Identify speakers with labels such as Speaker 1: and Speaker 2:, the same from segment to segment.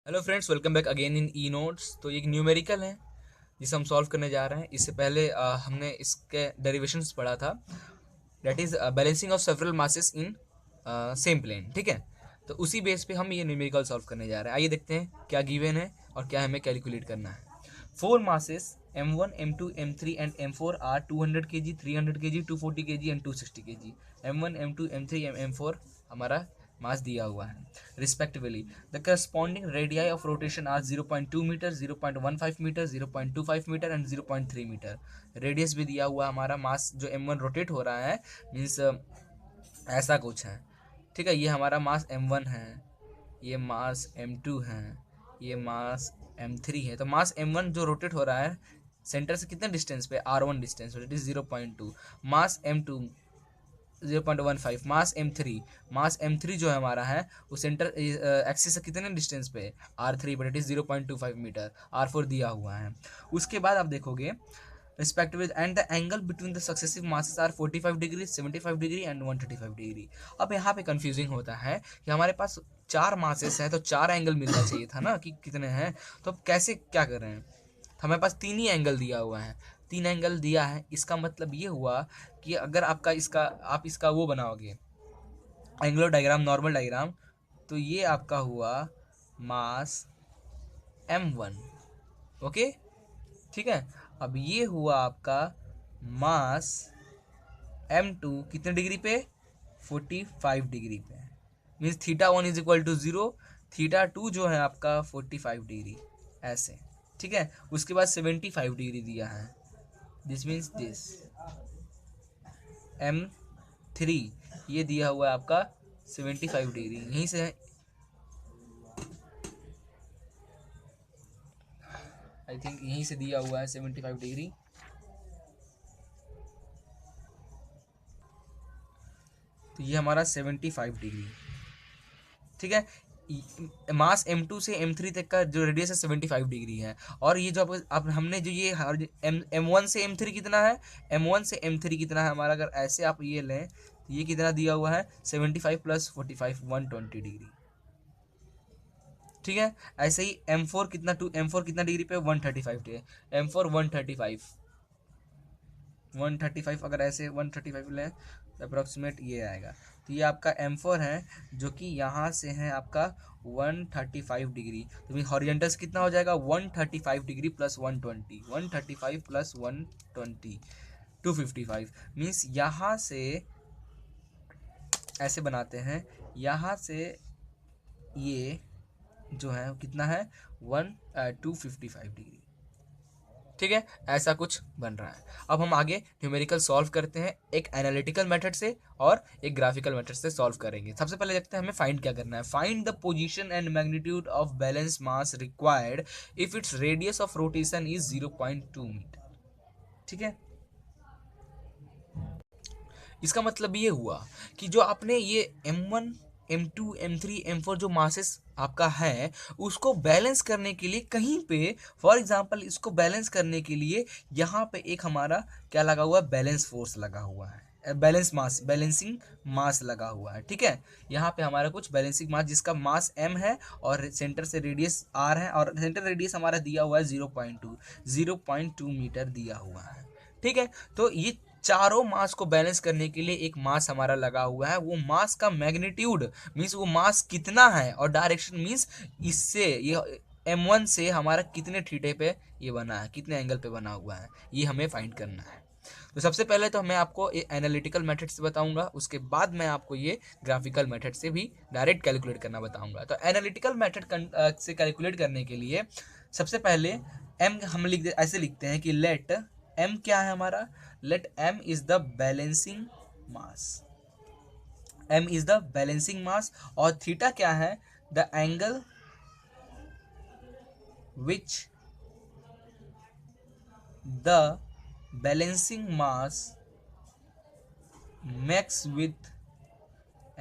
Speaker 1: Hello friends, welcome back again in e notes. तो ये एक न्यूमेरिकल है जिसे हम सॉल्व करने जा रहे हैं। इससे पहले हमने इसके डेरिवेशंस पढ़ा था, that is balancing of several masses in same plane. ठीक है, तो उसी बेस पे हम ये न्यूमेरिकल सॉल्व करने जा रहे हैं। आइए देखते हैं क्या गिवन है और क्या हमें कैलकुलेट करना है। Four masses M1, M2, M3 and M4 are 200 kg, 300 kg, 240 kg and 260 kg। M1, M2, M3, M4 हमारा मास दिया हुआ है respectively. The corresponding radii of rotation are 0.2 metre, 0.15 metre, 0.25 metre and 0.3 metre. Radius भी दिया हुआ हमारा। मास जो M1 रोटेट हो रहा है मीन्स ऐसा कुछ है। ठीक है, ये हमारा मास M1 है, ये मास M2 है, ये मास M3 है। तो मास M1 जो रोटेट हो रहा है सेंटर से कितने डिस्टेंस पे, R1 distance, it is 0.2। Mass M2 0.15। Mass M3 जो है हमारा है वो सेंटर एक्सिस से कितने डिस्टेंस पे, R3 but it is 0.25 metre. R4 दिया हुआ है। उसके बाद आप देखोगे respectively and the angle between the successive masses are 45 degree, 75 degree and 135 degree. अब यहाँ पे कंफ्यूजिंग होता है कि हमारे पास चार मासेस हैं तो चार एंगल मिलना चाहिए था ना कि कितने हैं। तो अब कैसे क्या कर रहे हैं, हमारे पास तीन ही एंगल दिया हुआ है। तीन एंगल दिया है, इसका मतलब ये हुआ कि अगर आपका इसका आप इसका वो बनाओगे एंगुलर डायग्राम, नॉर्मल डायग्राम, तो ये आपका हुआ मास M1। ओके, ठीक है। अब ये हुआ आपका मास M2 कितने डिग्री पे, 45 डिग्री पे। मीन्स θ1 इज इक्वल टू 0, θ2 जो है आपका 45 डिग्री, ऐसे। ठीक है, उसके बाद 75 डिग्री दिया है, दिस मीन्स दिस M3 ये दिया हुआ है आपका 75 डिग्री। यहीं से आई थिंक यहीं से दिया हुआ है 75 डिग्री। तो ये हमारा 75 डिग्री। ठीक है, मास M2 से M3 तक का जो रेडियस है 75 डिग्री है। और ये जो अब हमने जो ये M1 से M3 कितना है, M1 से M3 कितना है हमारा, अगर ऐसे आप ये लें तो ये कितना दिया हुआ है 75 प्लस 45 120 डिग्री। ठीक है, ऐसे ही M4 कितना, M4 कितना डिग्री पे, 135 डिग्री। M4 135 अगर ऐसे 135 लें तो अप्रोक्सीमेट ये आएगा। तो ये आपका M4 है जो कि यहाँ से है आपका 135 डिग्री। तो हॉरिजॉन्टल कितना हो जाएगा, 135 डिग्री प्लस 120, 135 प्लस 120 255। मीन्स यहाँ से ऐसे बनाते हैं, यहाँ से ये जो है कितना है 255 डिग्री। ठीक है, ऐसा कुछ बन रहा है। अब हम आगे न्यूमेरिकल सॉल्व करते हैं, एक एनालिटिकल मेथड से और एक ग्राफिकल मेथड से सॉल्व करेंगे। सबसे पहले देखते हैं हमें फाइंड क्या करना है। Find the position and magnitude of balance mass required if its radius of rotation is 0.2 metre. ठीक है, इसका मतलब ये हुआ कि जो आपने ये M1, M2, M3, M4 जो मासेस आपका है उसको बैलेंस करने के लिए कहीं पे, फॉर एग्जांपल इसको बैलेंस करने के लिए यहाँ पे एक हमारा क्या लगा हुआ है, बैलेंस फोर्स लगा हुआ है, बैलेंस मास, बैलेंसिंग मास लगा हुआ है। ठीक है, यहाँ पे हमारा कुछ बैलेंसिंग मास जिसका मास M है और सेंटर से रेडियस R है और सेंटर रेडियस हमारा दिया हुआ है 0.2 मीटर दिया हुआ है। ठीक है, तो ये चारों मास को बैलेंस करने के लिए एक मास हमारा लगा हुआ है। वो मास का मैग्नीट्यूड मीन्स वो मास कितना है और डायरेक्शन मीन्स इससे ये M1 से हमारा कितने थीटे पे ये बना है, कितने एंगल पे बना हुआ है, ये हमें फाइंड करना है। तो सबसे पहले तो मैं आपको एनालिटिकल मेथड से बताऊंगा, उसके बाद मैं आपको ये ग्राफिकल मेथड से भी डायरेक्ट कैलकुलेट करना बताऊंगा। तो एनालिटिकल मेथड से कैलकुलेट करने के लिए सबसे पहले M हम ऐसे लिखते हैं कि लेट M क्या है हमारा, let M is the balancing mass, M is the balancing mass। और थीटा क्या है, the angle which the balancing mass makes with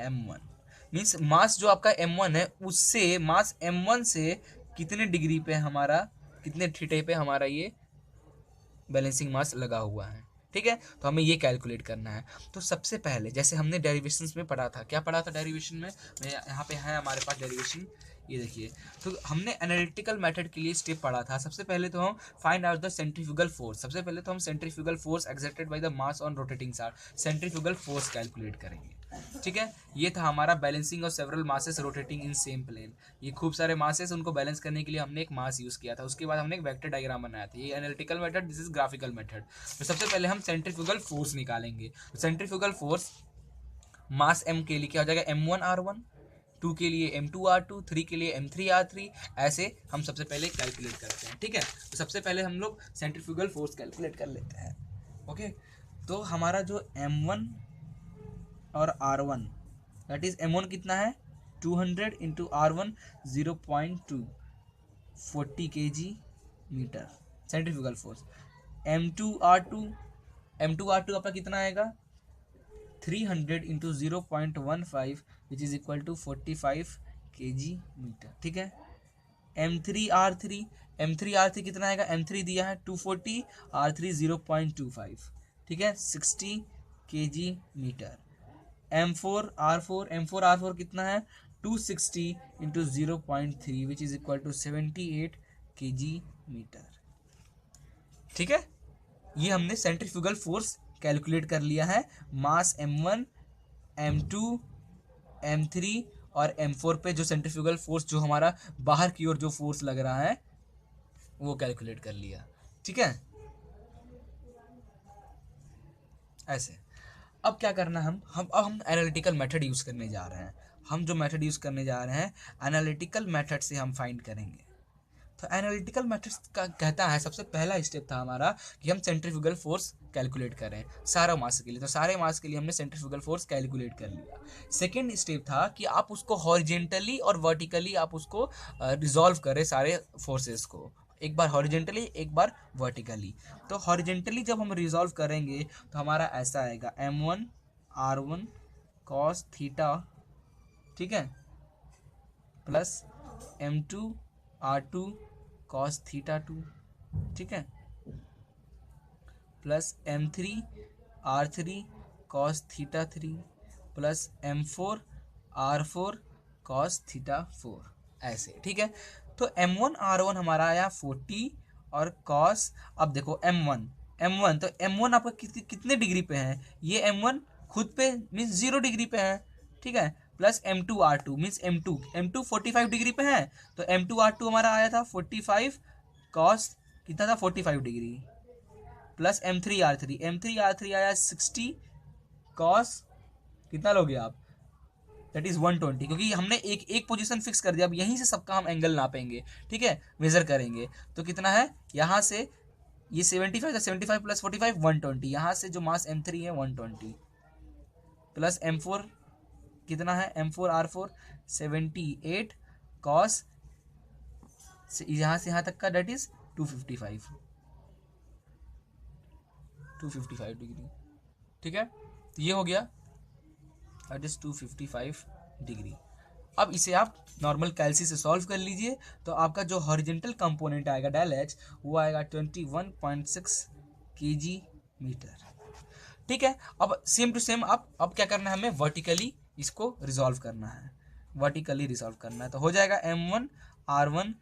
Speaker 1: M1। Means mass जो आपका M1 है उससे मास M1 से कितने डिग्री पे हमारा, कितने थीटे पे हमारा ये बैलेंसिंग मास लगा हुआ है। ठीक है, तो हमें ये कैलकुलेट करना है। तो सबसे पहले जैसे हमने डेरिवेशंस में पढ़ा था, क्या पढ़ा था डेरिवेशन में, यहाँ पे है हमारे पास डेरिवेशन, ये देखिए, तो हमने एनालिटिकल मेथड के लिए स्टेप पढ़ा था। सबसे पहले तो हम find out the centrifugal force, सबसे पहले तो हम centrifugal force exerted by the mass on rotating shaft, centrifugal force calculate करेंगे। ठीक है, ये था हमारा balancing of several masses rotating in same plane. ये खूब सारे मासेस, उनको बैलेंस करने के लिए हमने एक मास यूज किया था। उसके बाद हमने एक वेक्टर डायग्राम बनाया था। ये analytical method, this is graphical method. तो सबसे पहले हम सेंट्रीफ्यूगल फोर्स निकालेंगे। सेंट्रीफ्यूगल फोर्स मास m के लिए क्या हो जाएगा, m1r1, 2 के लिए m2r2, 3 के लिए m3r3, ऐसे हम सबसे पहले कैलकुलेट करते हैं। ठीक है, तो सबसे पहले हम लोग सेंट्रीफ्यूगल फोर्स कैलकुलेट कर लेते हैं। ओके, तो हमारा जो m1 और r1, दैट इज m1 कितना है 200 into r1 0.2 40 kg metre centrifugal force. m2r2 आपका कितना आएगा 300 into 0.15 which is equal to 45 kg metre. ठीक है, m3r3 कितना आएगा, m3 दिया है 240, r3 0.25, ठीक है 60 kg मीटर। m4r4 कितना है 260 into 0.3 which is equal to 78 kg metre. ठीक है, ये हमने सेंट्रीफ्यूगल फोर्स कैलकुलेट कर लिया है। मास m1, m2, m3 और m4 पे जो सेंट्रीफ्यूगल फोर्स, जो हमारा बाहर की ओर जो फोर्स लग रहा है, वो कैलकुलेट कर लिया। ठीक है, ऐसे अब क्या करना है, हम एनालिटिकल मेथड यूज करने जा रहे हैं। हम जो मेथड यूज करने जा रहे हैं एनालिटिकल मेथड से हम फाइंड करेंगे। तो एनालिटिकल मेथड का कहता है, सबसे पहला स्टेप था हमारा कि हम सेंट्रीफ्यूगल फोर्स कैलकुलेट करें सारा मास के लिए। तो सारे मास के लिए हमने सेंट्रीफ्यूगल फोर्स कैलकुलेट कर लिया। सेकेंड स्टेप था कि आप उसको हॉरिजेंटली और वर्टिकली आप उसको रिजॉल्व करें सारे फोर्सेस को, एक बार हॉरिजेंटली एक बार वर्टिकली। तो हॉरिजेंटली जब हम रिजॉल्व करेंगे तो हमारा ऐसा आएगा m1r1 cos थीटा, ठीक है, प्लस m2r2 cos थीटा 2, ठीक है, plus m3r3 cos theta 3, plus m4r4 cos theta 4, ऐसे। ठीक है, तो m1r1 हमारा आया 40 और cos, अब देखो m1 तो m1 आपका कितने डिग्री पे है, ये m1 खुद पे मीन्स 0 डिग्री पे है। ठीक है, plus m2r2 means m2 45 degree पे है, तो m2r2 हमारा आया था 45 cos कितना था 45 डिग्री, प्लस m3r3 आया 60 cos कितना लोगे आप, दैट इज 120, क्योंकि हमने एक पोजीशन फिक्स कर दिया। अब यहीं से सबका हम एंगल नापेंगे। ठीक है, मेजर करेंगे तो कितना है, यहाँ से ये 75 था, 75 प्लस 45 120, यहाँ से जो मास m3 है 120, प्लस m4 कितना है m4r4 78 cos यहाँ से यहाँ तक का दैट इज 255 डिग्री। ठीक है, तो ये हो गया दैट इज 255 डिग्री। अब इसे आप नॉर्मल कैलसी से सॉल्व कर लीजिए, तो आपका जो हॉरिजेंटल कंपोनेंट आएगा डेल एच, वो आएगा 21.6 kg मीटर। ठीक है, अब सेम टू सेम अब क्या करना है, हमें वर्टिकली इसको रिजॉल्व करना है। वर्टिकली रिजॉल्व करना है तो हो जाएगा m1r1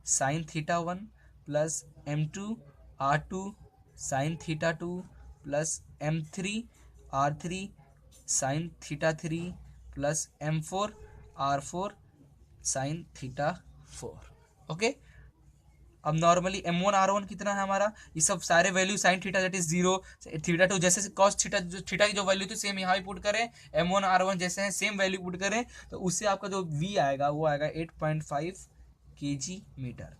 Speaker 1: sine theta 1 plus m2r2 sine theta 2 plus m3r3 sine theta 3 plus m4r4 sine theta 4। Okay, अब नॉर्मली m1r1 कितना है हमारा, ये सब सारे value sine theta that is 0, theta 2 जैसे कॉस थीटा, जो थीटा की जो वैल्यू थी सेम यहाँ भी पुट करें, m1r1 जैसे हैं सेम वैल्यू पुट करें, तो उससे आपका जो v आएगा वो आएगा 8.5 kg मीटर।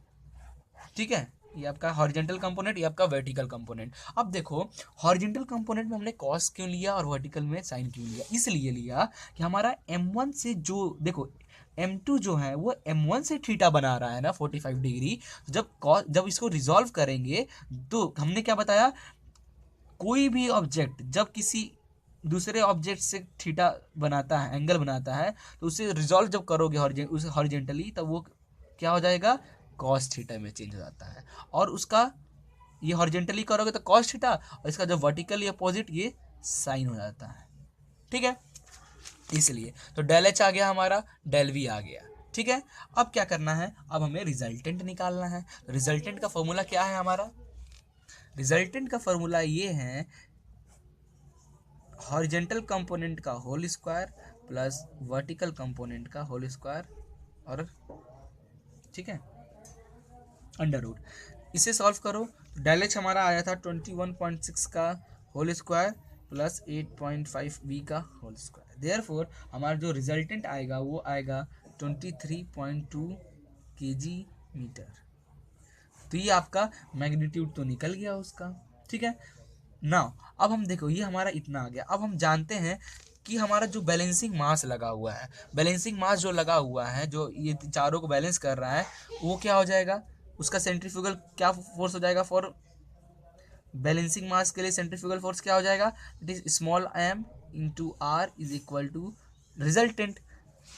Speaker 1: ठीक है, ये आपका हॉरिजेंटल कंपोनेंट, ये आपका वर्टिकल कंपोनेंट। अब देखो हॉरिजेंटल कंपोनेंट में हमने कॉस क्यों लिया और वर्टिकल में साइन क्यों लिया, इसलिए लिया कि हमारा m1 से जो देखो m2 जो है वो m1 से थीटा बना रहा है ना 45 डिग्री। जब इसको रिजॉल्व करेंगे तो हमने क्या बताया, कोई भी ऑब्जेक्ट जब किसी दूसरे ऑब्जेक्ट से थीटा बनाता है, एंगल बनाता है, तो उसे रिजॉल्व जब करोगे उसे हॉरिजेंटली, तब वो क्या हो जाएगा, कॉस थीटा में चेंज हो जाता है। और उसका ये हॉरिजेंटली करोगे तो कॉस थीटा, और इसका जो वर्टिकली अपोजिट ये साइन हो जाता है। ठीक है, इसलिए तो डेल एच आ गया हमारा, डेल वी आ गया। ठीक है। अब क्या करना है, अब हमें रिजल्टेंट निकालना है। रिजल्टेंट का फॉर्मूला क्या है हमारा, रिजल्टेंट का फॉर्मूला ये है हॉरिजेंटल कंपोनेंट का whole square plus vertical component का होल स्क्वायर, और ठीक है अंडर रूट। इसे सॉल्व करो, डेल एच हमारा आया था 21.6 का होल स्क्वायर प्लस 8.5 बी का होल स्क्वायर। देयरफॉर हमारा जो रिजल्टेंट आएगा वो आएगा 23.2 केजी मीटर। तो ये आपका मैग्नीट्यूड तो निकल गया उसका, ठीक है। नाउ अब हम देखो ये हमारा इतना आ गया। अब हम जानते हैं कि हमारा जो बैलेंसिंग मास लगा हुआ है, बैलेंसिंग मास जो लगा हुआ है, जो ये चारों को बैलेंस कर रहा है, वो क्या हो जाएगा, उसका सेंट्रीफ्यूगल क्या फोर्स हो जाएगा, फॉर बैलेंसिंग मास के लिए सेंट्रीफ्यूगल फोर्स क्या हो जाएगा, it is small M into R is equal to resultant.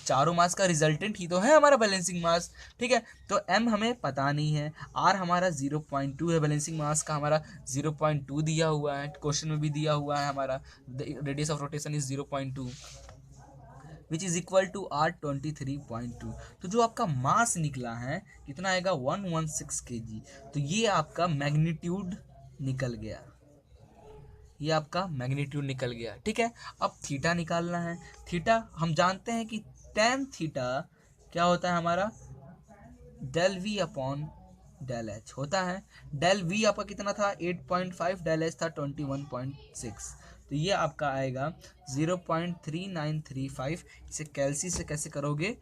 Speaker 1: चारों मास का रिजल्टेंट ही तो है हमारा बैलेंसिंग मास, ठीक है। तो m हमें पता नहीं है, r हमारा 0.2 है, बैलेंसिंग मास का हमारा 0.2 दिया हुआ है, क्वेश्चन में भी दिया हुआ है हमारा radius of rotation is 0.2 which is equal to r 23.2। तो जो आपका मास निकला है कितना आएगा 116 kg। तो ये आपका मैग्नीट्यूड निकल गया, ये आपका मैग्नीट्यूड निकल गया, ठीक है। अब थीटा निकालना है। थीटा हम जानते हैं कि tan थीटा क्या होता है हमारा, del V upon del H होता है। डेल वी आपका कितना था 8.5, डेल एच था 21.6। तो ये आपका आएगा 0.3935। इसे कैलसी से कैसे करोगे,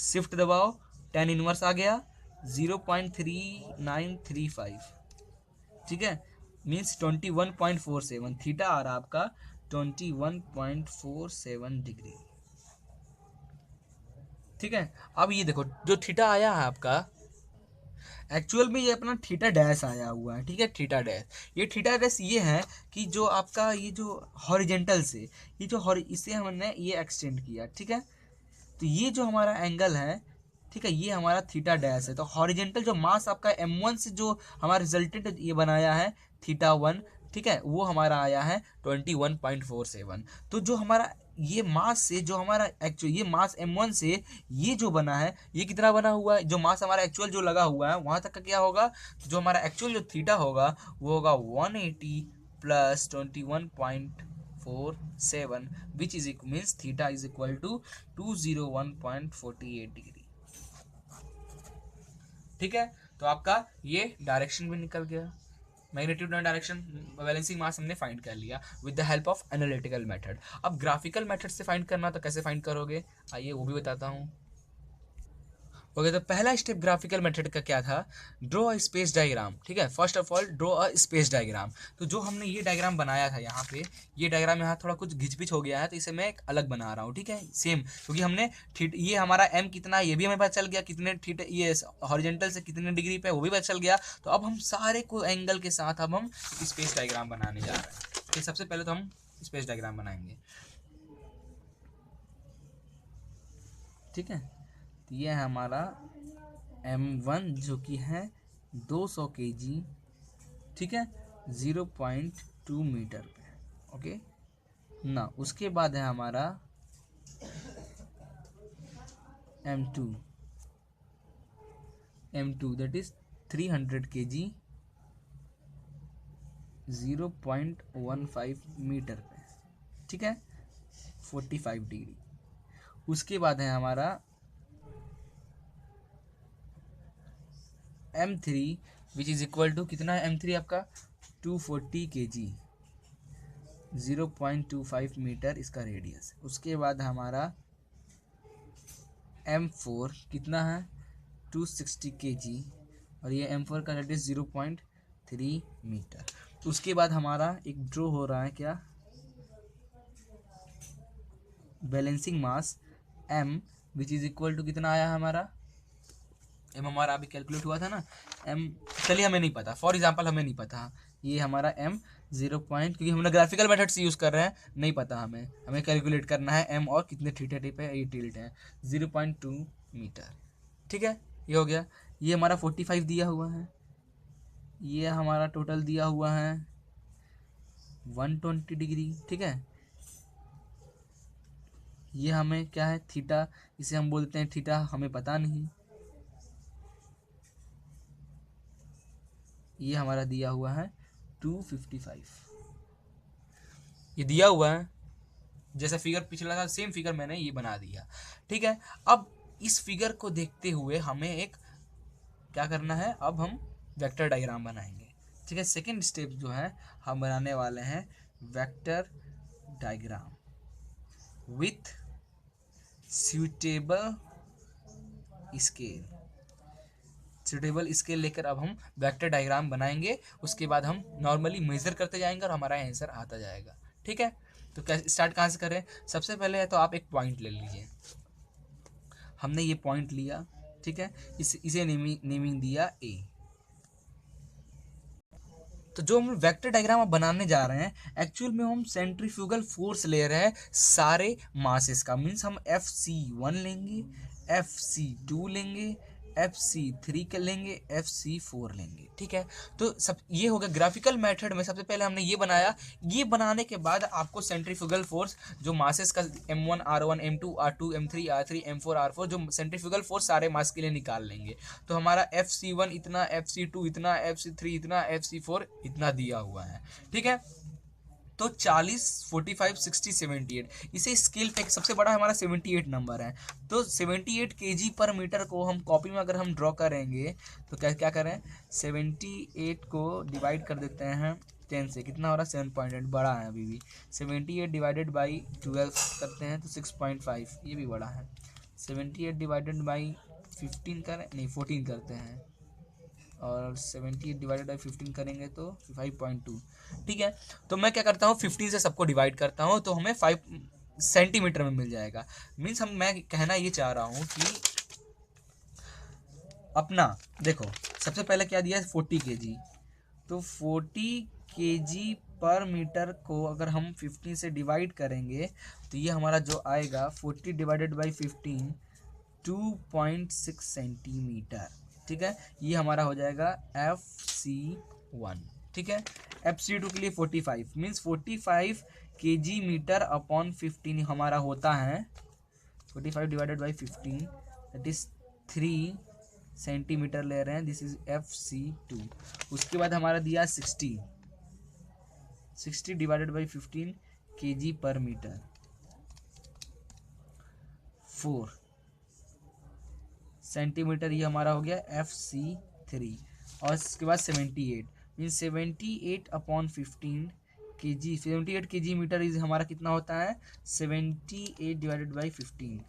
Speaker 1: शिफ्ट दबाओ, tan इनवर्स आ गया 0.3935, ठीक है, मीन्स 21.47। थीटा आ रहा आपका 21.47 डिग्री, ठीक है। अब ये देखो जो थीटा आया है आपका, एक्चुअल में ये अपना थीटा डैश आया हुआ है, ठीक है, थीटा डैश। ये थीटा डैश ये है कि जो आपका ये जो हॉरिजेंटल से ये जो इसे हमने ये एक्सटेंड किया, ठीक है। तो ये जो हमारा एंगल है, ठीक है, ये हमारा थीटा डैश है। तो हॉरिजेंटल जो मास आपका m1 से जो हमारा रिजल्टेंट ये बनाया है थीटा 1, ठीक है, वो हमारा आया है 21.47। तो जो हमारा ये मास से जो हमारा एक्चुअल ये मास m1 से ये जो बना है ये कितना बना हुआ है, जो मास हमारा एक्चुअल जो लगा हुआ है वहां तक का क्या होगा, जो हमारा एक्चुअल जो थीटा होगा वो होगा 180 plus 21.47 which is means theta is equal to 201.48 degree, ठीक है। तो आपका ये डायरेक्शन भी निकल गया, magnitude and direction balancing mass हमने फाइंड कर लिया with the help of analytical method. अब ग्राफिकल मेथड से फाइंड करना तो कैसे फाइंड करोगे, आइए वो भी बताता हूँ। ओके, तो पहला स्टेप ग्राफिकल मेथड का क्या था, ड्रॉ अ स्पेस डायग्राम, ठीक है। First of all draw a space diagram. तो जो हमने ये डायग्राम बनाया था यहाँ पे, ये डायग्राम यहाँ थोड़ा कुछ घिचपिच हो गया है, तो इसे मैं एक अलग बना रहा हूँ, ठीक है, सेम, क्योंकि हमने ये हमारा m कितना है ये भी हमें पता चल गया, कितने थीटा ये हॉरिजेंटल से कितने डिग्री पे वो भी पता चल गया। तो अब हम सारे को एंगल के साथ अब हम स्पेस डायग्राम बनाने जा रहे हैं। तो सबसे पहले तो हम स्पेस डायग्राम बनाएंगे, ठीक है। तो ये है हमारा m1 जो कि है 200 kg, ठीक है, 0.2 मीटर पे, ओके ना। उसके बाद है हमारा m2 that is 300 kg, 0.15 metre पे, ठीक है, 45 डिग्री। उसके बाद है हमारा m3 which is equal to कितना है m3 आपका 240 kg, 0.25 मीटर इसका रेडियस। उसके बाद हमारा m4 कितना है 260 kg, और ये m4 का रेडियस 0.3 मीटर। उसके बाद हमारा एक ड्रॉ हो रहा है क्या, balancing mass m which is equal to कितना आया हमारा, एम हमारा अभी कैलकुलेट हुआ था ना, एम चलिए हमें नहीं पता, फॉर एग्जांपल हमें नहीं पता, ये हमारा एम 0 पॉइंट, क्योंकि हम ग्राफिकल मेथड से यूज़ कर रहे हैं, नहीं पता हमें कैलकुलेट करना है एम और कितने थीटा टिप है, ये टिल्ट है 0.2 मीटर, ठीक है, ये हो गया। ये हमारा 45 दिया हुआ है, ये हमारा टोटल दिया हुआ है 120 डिग्री, ठीक है। ये हमें क्या है थीटा, इसे हम बोलते हैं थीटा, हमें पता नहीं। ये हमारा दिया हुआ है 255, ये दिया हुआ है, जैसा फिगर पिछला था सेम फिगर मैंने ये बना दिया। ठीक है, अब इस फिगर को देखते हुए हमें एक क्या करना है, अब हम वेक्टर डायग्राम बनाएंगे। ठीक है, सेकेंड स्टेप जो है हम बनाने वाले हैं vector diagram with suitable scale. Suitable scale लेकर अब हम वेक्टर डायग्राम बनाएंगे, उसके बाद हम नॉर्मली मेजर करते जाएंगे और हमारा आंसर आता जाएगा। ठीक है, तो स्टार्ट कहाँ से करें? सबसे पहले है तो आप एक पॉइंट ले लीजिए, हमने ये पॉइंट लिया। ठीक है, इसे नेमिंग दिया ए। तो जो हम वेक्टर डायग्राम अब बनाने जा रहे हैं, एक्चुअल में हम सेंट्रीफ्यूगल फोर्स ले रहे हैं सारे मासेस का। मीन्स हम FC1 लेंगे, FC2 लेंगे, FC3 के लेंगे, FC4 लेंगे। ठीक है, तो सब ये हो गया ग्राफिकल मेथड में। सबसे पहले हमने ये बनाया, ये बनाने के बाद आपको सेंट्रीफ्यूगल फोर्स जो मासेस का M1 R1 M2 R2 M3 R3 M4 R4 जो सेंट्रीफ्यूगल फोर्स सारे मास के लिए निकाल लेंगे। तो हमारा FC1 इतना, FC2 इतना, FC3 इतना, FC4 इतना दिया हुआ है। ठीक है, तो 40 45 60 78, इसे स्केल पे सबसे बड़ा हमारा 78 नंबर है। तो 78 kg पर मीटर को हम कॉपी में अगर हम ड्रॉ करेंगे तो क्या क्या करें, 78 को डिवाइड कर देते हैं 10 से, कितना हो रहा है 7.8, बड़ा है अभी भी। 78 डिवाइडेड बाई 12 करते हैं तो 6.5, ये भी बड़ा है। 78 डिवाइडेड बाई 15 करें, नहीं 14 करते हैं, और 78 डिवाइडेड बाई 15 करेंगे तो 5.2। ठीक है, तो मैं क्या करता हूँ 15 से सबको डिवाइड करता हूँ तो हमें 5 सेंटीमीटर में मिल जाएगा। मीन्स मैं कहना ये चाह रहा हूँ कि अपना देखो सबसे पहले क्या दिया है 40 kg, तो 40 kg पर मीटर को अगर हम 15 से डिवाइड करेंगे तो ये हमारा जो आएगा 40 डिवाइडेड बाई 15 2.6 सेंटीमीटर। ठीक है, ये हमारा हो जाएगा FC1। ठीक है, FC2 के लिए 45, मीन्स 45 kg मीटर अपॉन 15 हमारा होता है 45 divided by 15, that is 3 centimetre ले रहे हैं, दिस इज FC2। उसके बाद हमारा दिया 60 डिवाइडेड बाई 15 kg पर मीटर, 4 सेंटीमीटर, ये हमारा हो गया FC3। और इसके बाद 78, means 78 upon 15 kg, 78 kg metre is हमारा कितना होता है 78 डिवाइडेड बाई 15,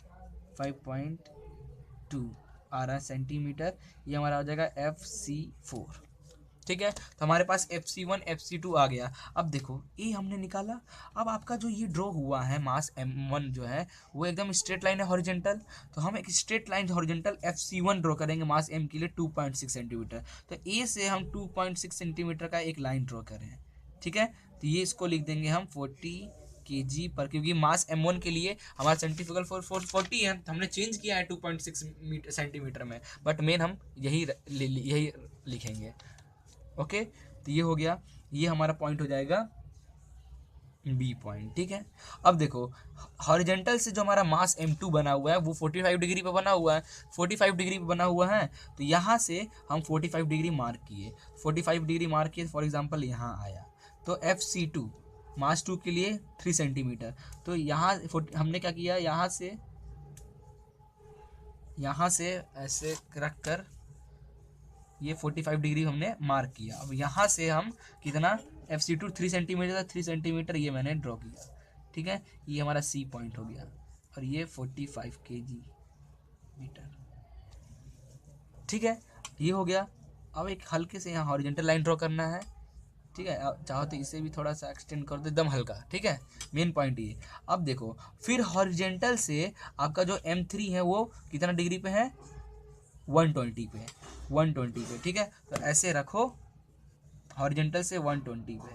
Speaker 1: 5.2 आ रहा है सेंटीमीटर, ये हमारा हो जाएगा FC4। ठीक है, तो हमारे पास FC1 FC2 आ गया। अब देखो ये हमने निकाला, अब आपका जो ये ड्रॉ हुआ है मास M1 जो है वो एकदम स्ट्रेट लाइन है हॉरिजेंटल, तो हम एक straight line horizontal FC1 draw करेंगे मास M के लिए 2.6 सेंटीमीटर। तो ए से हम 2.6 सेंटीमीटर का एक लाइन ड्रॉ करें। ठीक है, तो ये इसको लिख देंगे हम 40 kg पर, क्योंकि मास M1 के लिए हमारा सेंट्रीफ्यूगल फोर्स 40 है, तो हमने चेंज किया है 2.6 सेंटीमीटर में, बट मेन हम यही लिखेंगे। ओके, तो ये हो गया, ये हमारा पॉइंट हो जाएगा बी पॉइंट। ठीक है, अब देखो हॉरिजेंटल से जो हमारा मास M2 बना हुआ है वो 45 डिग्री पे बना हुआ है, 45 डिग्री पे बना हुआ है, तो यहाँ से हम 45 डिग्री मार्क किए, 45 डिग्री मार्क किए, फॉर एग्जांपल यहाँ आया, तो FC2 मास 2 के लिए 3 सेंटीमीटर, तो यहाँ हमने क्या किया, यहाँ से ऐसे रख कर ये 45 डिग्री हमने मार्क किया। अब यहाँ से हम कितना FC2 3 सेंटीमीटर, 3 सेंटीमीटर ये मैंने ड्रॉ किया। ठीक है, ये हमारा C पॉइंट हो गया, और ये 45 kg मीटर। ठीक है, ये हो गया। अब एक हल्के से यहाँ हॉरिजेंटल लाइन ड्रॉ करना है। ठीक है, चाहो तो इसे भी थोड़ा सा एक्सटेंड कर दो एकदम हल्का। ठीक है, मेन पॉइंट ये। अब देखो फिर हॉरिजेंटल से आपका जो M3 है वो कितना डिग्री पे है 120 पे, 120 पे। ठीक है, तो ऐसे रखो हॉरिजेंटल से 120 पे,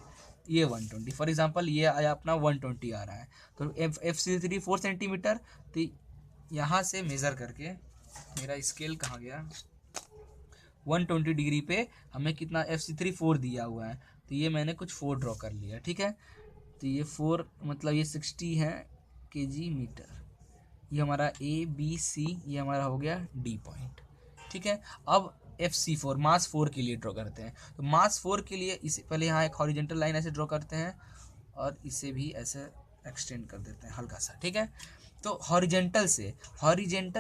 Speaker 1: ये 120 फॉर एग्जांपल ये आया अपना 120 आ रहा है, तो FC3 4 सेंटीमीटर, तो यहाँ से मेज़र करके, मेरा स्केल कहाँ गया, 120 डिग्री पे हमें कितना FC3 4 दिया हुआ है, तो ये मैंने कुछ 4 ड्रॉ कर लिया। ठीक है, तो ये 4 मतलब ये 60 है kg मीटर। ये हमारा ए बी सी, ये हमारा हो गया डी पॉइंट, ठीक है। अब FC4 मास 4 के लिए ड्रॉ करते हैं। तो मास 4 के लिए इसे पहले यहाँ एक हॉरिजेंटल लाइन ऐसे ड्रॉ करते हैं और इसे भी ऐसे एक्सटेंड कर देते हैं हल्का सा, ठीक है। तो हॉरिजेंटल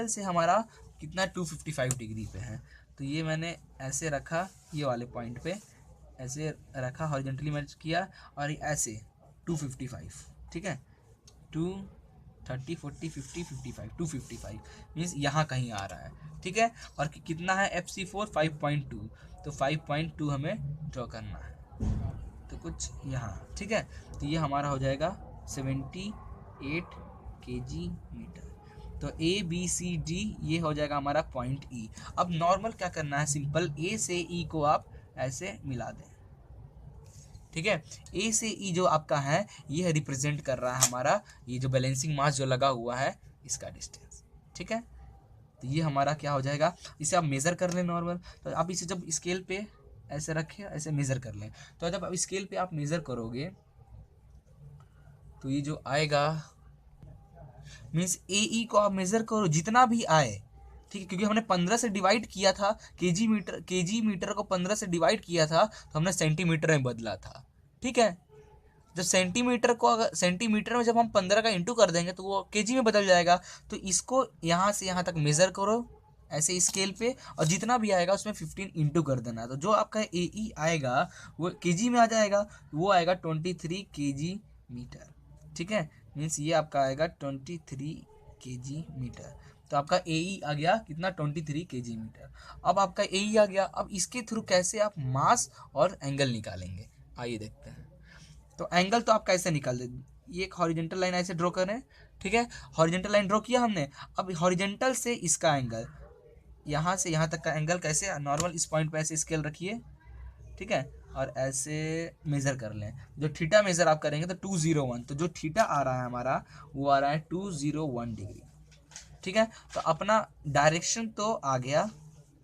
Speaker 1: से हमारा कितना 255 डिग्री पे है। तो ये मैंने ऐसे रखा, ये वाले पॉइंट पे ऐसे रखा, हॉरिजेंटली मैच किया और ऐसे 255, ठीक है। 230 40 50 55 255 मीन्स यहाँ कहीं आ रहा है, ठीक है। और कितना है FC4 5.2, तो 5.2 हमें ड्रॉ करना है, तो कुछ यहाँ, ठीक है। तो ये हमारा हो जाएगा 78 kg मीटर। तो ABCD ये हो जाएगा हमारा पॉइंट E। अब नॉर्मल क्या करना है, सिंपल A से E को आप ऐसे मिला दें, ठीक है। A से E जो आपका है ये रिप्रेजेंट कर रहा है हमारा ये जो बैलेंसिंग मास जो लगा हुआ है इसका डिस्टेंस, ठीक है। तो ये हमारा क्या हो जाएगा, इसे आप मेज़र कर लें नॉर्मल। तो आप इसे जब स्केल पे ऐसे रखें, ऐसे मेज़र कर लें, तो जब आप स्केल पे आप मेज़र करोगे तो ये जो आएगा मीन्स AE को आप मेज़र करो जितना भी आए, ठीक है। क्योंकि हमने 15 से डिवाइड किया था, केजी मीटर को 15 से डिवाइड किया था तो हमने सेंटीमीटर में बदला था, ठीक है। जब सेंटीमीटर को अगर सेंटीमीटर में जब हम 15 का इंटू कर देंगे तो वो केजी में बदल जाएगा। तो इसको यहाँ से यहाँ तक मेज़र करो ऐसे स्केल पे, और जितना भी आएगा उसमें 15 इंटू कर देना। तो जो आपका AE आएगा वो केजी में आ जाएगा, वो आएगा 23 kg मीटर, ठीक है। मीन्स ये आपका आएगा 23 kg मीटर। तो आपका AE आ गया कितना 23 kg मीटर। अब आपका AE आ गया, अब इसके थ्रू कैसे आप मास और एंगल निकालेंगे, आइए देखते हैं। तो एंगल तो आप कैसे निकाल दे, ये एक हॉरिजेंटल लाइन ऐसे ड्रॉ करें, ठीक है। हॉरिजेंटल लाइन ड्रॉ किया हमने, अब हॉरिजेंटल से इसका एंगल यहाँ से यहाँ तक का एंगल कैसे, नॉर्मल इस पॉइंट पे ऐसे स्केल रखिए, ठीक है, और ऐसे मेज़र कर लें। जो थीटा मेज़र आप करेंगे तो 201, तो जो थीटा आ रहा है हमारा वो आ रहा है 201 डिग्री, ठीक है। तो अपना डायरेक्शन तो आ गया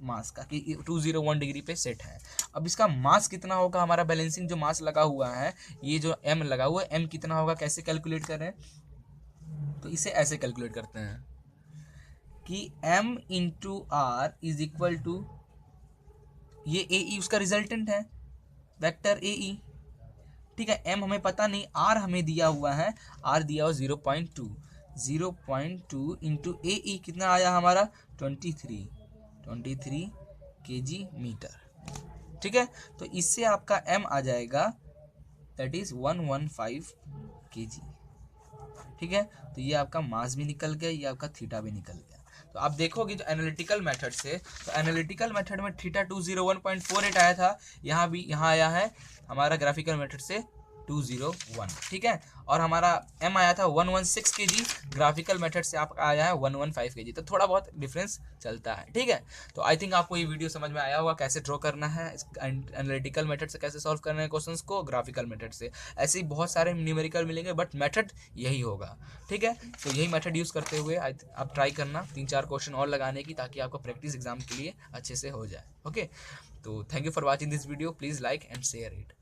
Speaker 1: मास का कि 201 डिग्री पे सेट है। अब इसका मास कितना होगा, हमारा बैलेंसिंग जो मास लगा हुआ है ये जो M लगा हुआ है M कितना होगा, कैसे कैलकुलेट करें, तो इसे ऐसे कैलकुलेट करते हैं कि M into R is equal to, ये AE उसका रिजल्टेंट है वेक्टर AE, ठीक है। M हमें पता नहीं, R हमें दिया हुआ है, R दिया हुआ 0.2 इंटू AE कितना आया हमारा 23 kg मीटर, ठीक है। तो इससे आपका M आ जाएगा दैट इज 115 kg, ठीक है। तो ये आपका मास भी निकल गया, ये आपका थीटा भी निकल गया। तो आप देखोगे जो एनालिटिकल मेथड से, तो एनालिटिकल मेथड में थीटा 201.48 आया था, यहाँ भी यहाँ आया है हमारा ग्राफिकल मेथड से 201, ठीक है। और हमारा M आया था 116 kg, ग्राफिकल मेथड से आपका आया है 115 kg, तो थोड़ा बहुत डिफरेंस चलता है, ठीक है। तो आई थिंक आपको ये वीडियो समझ में आया होगा कैसे ड्रॉ करना है, एनालिटिकल मेथड से कैसे सॉल्व करना है क्वेश्चंस को, ग्राफिकल मेथड से। ऐसे ही बहुत सारे न्यूमेरिकल मिलेंगे बट मेथड यही होगा, ठीक है। तो यही मेथड यूज़ करते हुए आप ट्राई करना 3-4 क्वेश्चन और लगाने की, ताकि आपको प्रैक्टिस एग्जाम के लिए अच्छे से हो जाए, ओके। तो thank you for watching this video, please like and share it.